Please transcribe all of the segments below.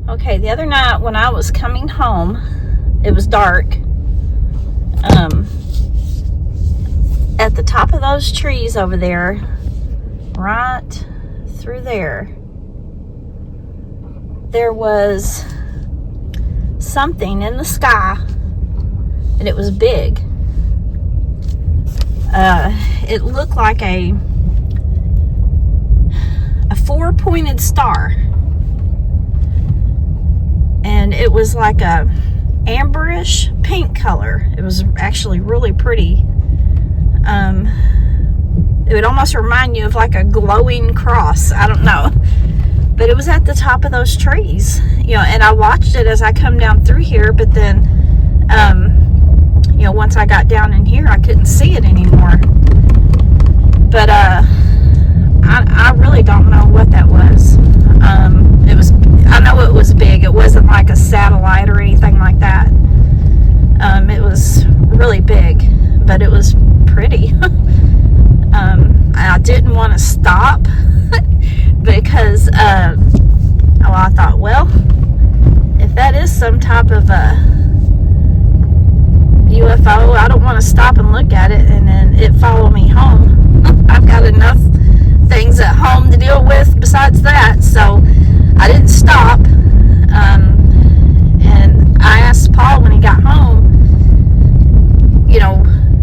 Okay, the other night when I was coming home, it was dark. At the top of those trees over there, right through there was something in the sky, and it was big. It looked like a four-pointed star, and it was like a amberish pink color. It was actually really pretty. It would almost remind you of like a glowing cross. I don't know, but it was at the top of those trees, and I watched it as I come down through here, but then once I got down in here, I couldn't see it anymore. But I really don't know what that was. I know it was big. It wasn't like a satellite or anything like that. It was really big, but it was pretty. I didn't want to stop because I thought, well, if that is some type of a UFO, I don't want to stop and look at it and then it follow me home. I've got enough things at home to deal with besides that, so I didn't stop. And I asked Paul when he got home,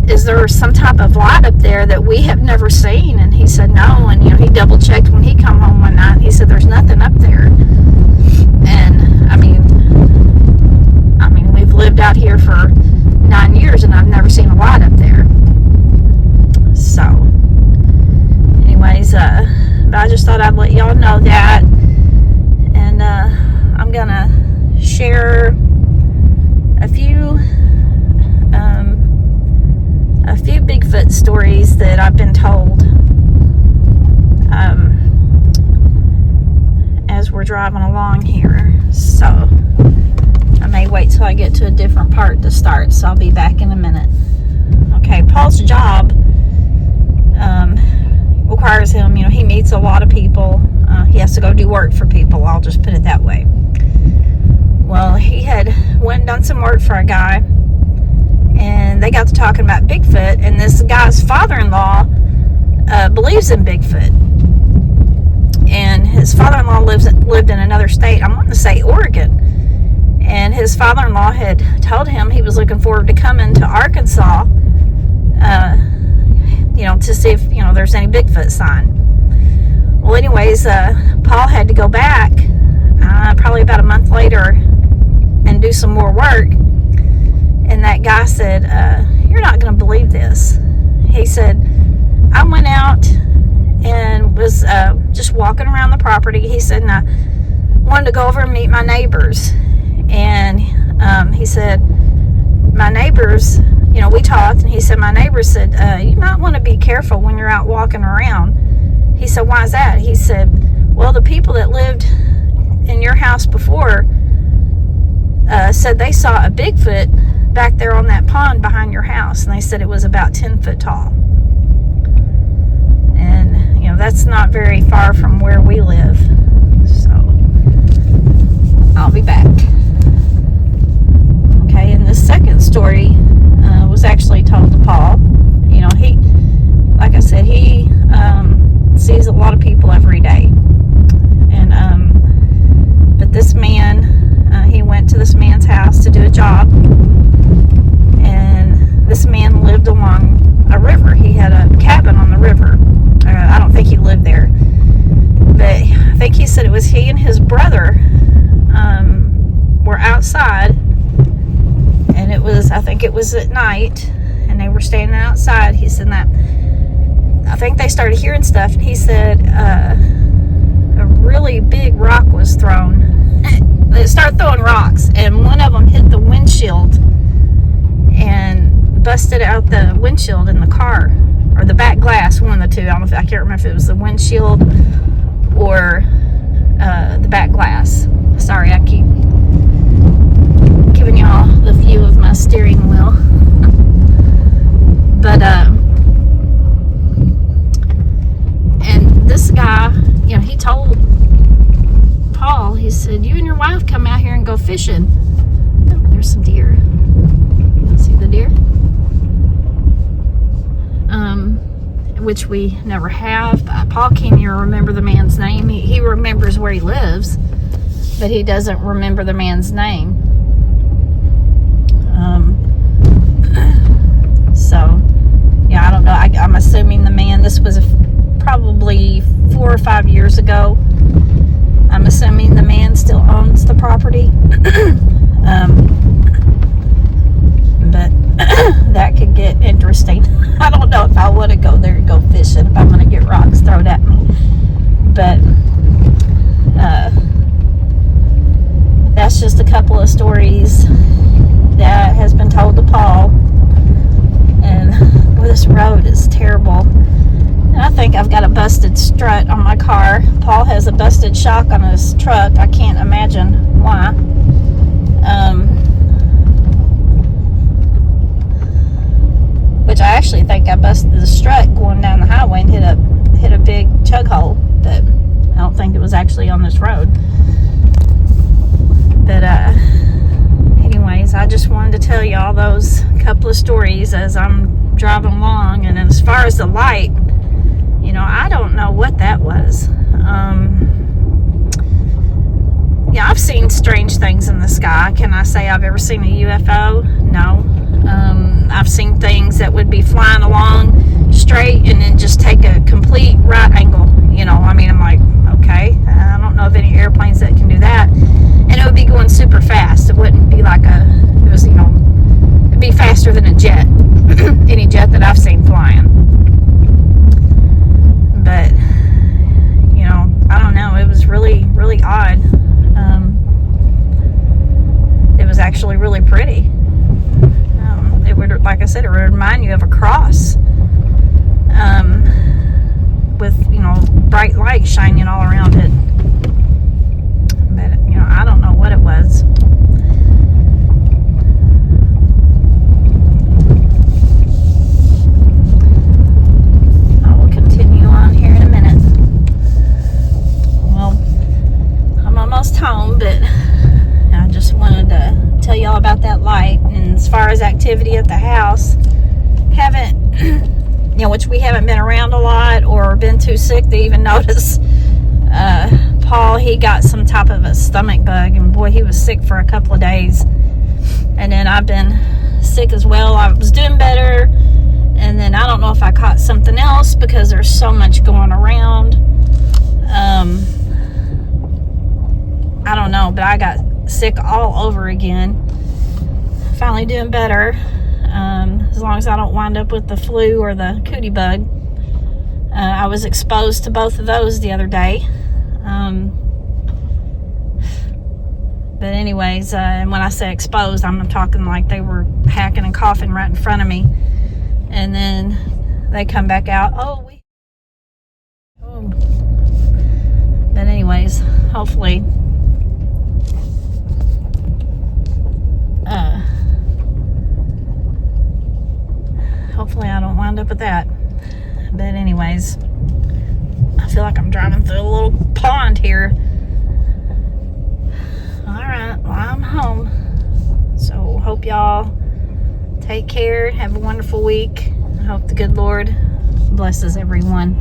is there some type of light up there that we have never seen? And he said no. And he double checked when he come home one night, and he said there's nothing up there. And I mean we've lived out here for 9 years and I've never seen a light up there. So anyways, but I just thought I'd let y'all know that. And I'm gonna share a few Bigfoot stories that I've been told as we're driving along here. So I may wait till I get to a different part to start, so I'll be back in a minute. Okay, Paul's job requires him, he meets a lot of people. He has to go do work for people, I'll just put it that way. Well, he had went and done some work for a guy, and they got to talking about Bigfoot, and this guy's father-in-law believes in Bigfoot. And his father-in-law lived in another state, I'm wanting to say Oregon. And his father-in-law had told him he was looking forward to coming to Arkansas, to see if, there's any Bigfoot sign. Well, anyways, Paul had to go back probably about a month later and do some more work. And that guy said, you're not going to believe this. He said, I went out and was just walking around the property. He said, and I wanted to go over and meet my neighbors. And he said, my neighbors, we talked, and he said, my neighbors said, you might want to be careful when you're out walking around. He said, why is that? He said, well, the people that lived in your house before said they saw a Bigfoot back there on that pond behind your house, and they said it was about 10 foot tall. And that's not very far from where we live. So I'll be back. Okay, and the second story was actually told to Paul. He, like I said, he sees a lot of people every day. And but this man, he went to this man's house to do a job, and this man lived along a river. He had a cabin on the river. I don't think he lived there, but I think he said it was he and his brother were outside, and I think it was at night, and they were standing outside. He said that I think they started hearing stuff, and he said a really big rock was thrown. They started throwing rocks, and one of them hit the windshield and busted out the windshield in the car, or the back glass, one of the two. I can't remember if it was the windshield or the back glass. Sorry, I keep giving y'all the view of my steering wheel. But and this guy, he told Paul, he said, you and your wife come out here and go fishing. Oh, there's some deer. See the deer? Which we never have. Paul can't even remember the man's name. He remembers where he lives, but he doesn't remember the man's name. So, yeah, I don't know. I'm assuming the man, this was probably 4 or 5 years ago. I'm assuming the man still owns the property. But that could get interesting. I don't know if I want to go there and go fishing, if I'm going to get rocks thrown at me. But that's just a couple of stories that has been told to Paul. And boy, this road is terrible. And I think I've got a busted strut on my car. Paul has a busted shock on his truck. I can't imagine why. Which I actually think I busted the strut going down the highway and hit a big chug hole. But I don't think it was actually on this road. But anyways, I just wanted to tell y'all those couple of stories as I'm driving along. And as far as the light, I don't know what that was. Yeah, I've seen strange things in the sky. Can I say I've ever seen a UFO? No. I've seen things that would be flying along straight and then just take a complete right angle. I'm like, okay, I don't know of any airplanes that can do that. And it would be going super fast. It wouldn't be like it'd be faster than a jet. Any jet that I've seen flying. But, I don't know. It was really, really odd. It was actually really pretty. It would, like I said, it would remind you of a cross. With, bright light shining all around it. But, I don't know what it was. I will continue on here in a minute. Well, I'm almost home, but I just wanted to tell y'all about that light. And as far as activity at the house, which we haven't been around a lot or been too sick to even notice. Paul, he got some type of a stomach bug, and boy, he was sick for a couple of days. And then I've been sick as well. I was doing better, and then I don't know if I caught something else because there's so much going around. I don't know, but I got sick all over again. Finally doing better. As long as I don't wind up with the flu or the cootie bug. I was exposed to both of those the other day. But anyways, and when I say exposed, I'm talking like they were hacking and coughing right in front of me. And then they come back out. But anyways, hopefully I don't wind up with that. But anyways, I feel like I'm driving through a little pond here. Alright, well, I'm home. So hope y'all take care. Have a wonderful week. I hope the good Lord blesses everyone.